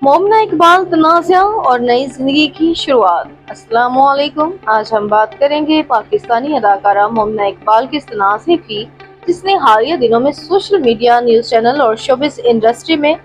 मोमना इकबाल तनाज़ा और नई जिंदगी की शुरुआत। अस्सलामुअलैकुम। आज हम बात करेंगे पाकिस्तानी अदाकारा मोमना इकबाल के इस तनाज़े की, जिसने हालिया दिनों में सोशल मीडिया, न्यूज़ चैनल और शोबिज़ इंडस्ट्री में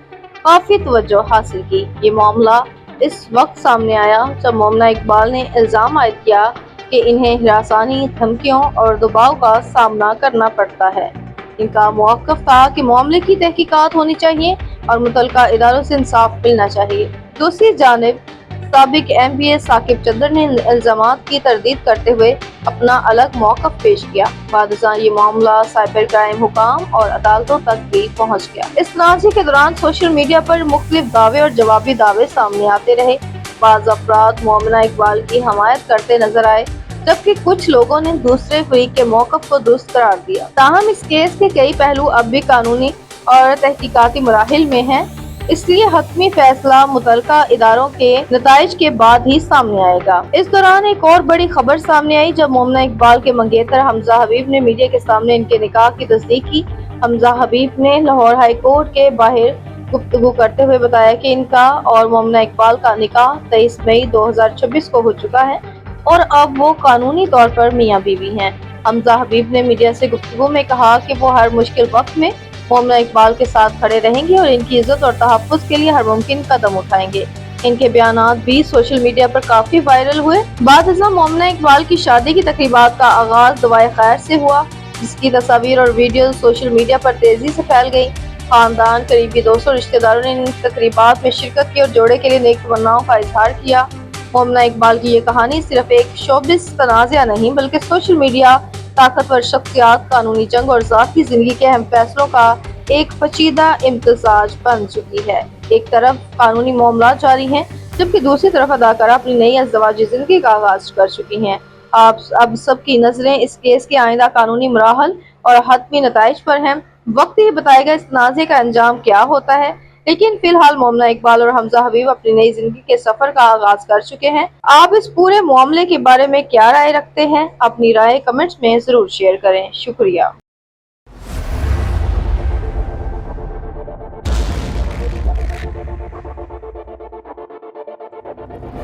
काफ़ी तवज्जो हासिल की। ये मामला इस वक्त सामने आया जब मोमना इकबाल ने इल्ज़ाम आयद किया कि इन्हें हरासानी, धमकियों और दबाव का सामना करना पड़ता है। इनका मौक़िफ़ था कि मामले की तहकीकात होनी चाहिए और मुतल्लिका इदारों से इंसाफ मिलना चाहिए। दूसरी जानिब साबिक MPA साकिब चंद्र ने इल्ज़ामात की तरदीद करते हुए अपना अलग मौक़िफ़ पेश किया। बादशाह ये मामला साइबर क्राइम हुकाम और अदालतों तक भी पहुँच गया। इस तनाज़े के दौरान सोशल मीडिया पर मुख्तलिफ दावे और जवाबी दावे सामने आते रहे। बाज़ अफराद मोमना इकबाल की हमायत करते नजर आए, जबकि कुछ लोगों ने दूसरे फरीक के मौक़िफ़ को दुरुस्त करार दिया। ताहम इस केस के कई पहलू अब भी कानूनी और तहकीकाती मराहिल में हैं, इसलिए हतमी फैसला मुतल्लिका इदारों के नताइज के बाद ही सामने आएगा। इस दौरान एक और बड़ी खबर सामने आई जब मोमना इकबाल के मंगेतर हमजा हबीब ने मीडिया के सामने इनके निकाह की तस्दीक की। हमजा हबीब ने लाहौर हाई कोर्ट के बाहर गुफ्तगू करते हुए बताया कि इनका और मोमना इकबाल का निकाह 23 मई 2026 को हो चुका है और अब वो कानूनी तौर पर मियां बीवी हैं। हमजा हबीब ने मीडिया से गुफ्तगू में कहा कि वो हर मुश्किल वक्त में मोमना इकबाल के साथ खड़े रहेंगे और इनकी इज्जत और तहफ़्फ़ुज़ के लिए हर मुमकिन कदम उठाएंगे। इनके बयानात भी सोशल मीडिया पर काफी वायरल हुए। बादशाह मोमना इकबाल की शादी की तकरीबात का आगाज दुआए खैर से हुआ, जिसकी तस्वीर और वीडियो सोशल मीडिया पर तेजी से फैल गई। खानदान, करीबी दोस्तों, रिश्तेदारों ने इन तकरीबात में शिरकत की और जोड़े के लिए नेक तमन्नाओं का इजहार किया। मोमना इकबाल की ये कहानी सिर्फ एक शोबिज़ तनाज़ा नहीं, बल्कि सोशल मीडिया, ताकतवर शख्सियात, कानूनी जंग और ज़ाती जिंदगी के अहम फैसलों का एक पेचीदा इम्तिज़ाज बन चुकी है। एक तरफ कानूनी मामलात जारी हैं, जबकि दूसरी तरफ अदाकारा अपनी नई अज़दवाजी जिंदगी का आगाज कर चुकी हैं। अब सबकी नजरें इस केस के आइंदा कानूनी मराहल और हतमी नताइज पर हैं। वक्त ही बताएगा इस तनाज़े का अंजाम क्या होता है, लेकिन फिलहाल मोमना इकबाल और हमजा हबीब अपनी नई जिंदगी के सफर का आगाज कर चुके हैं। आप इस पूरे मामले के बारे में क्या राय रखते हैं? अपनी राय कमेंट्स में जरूर शेयर करें। शुक्रिया।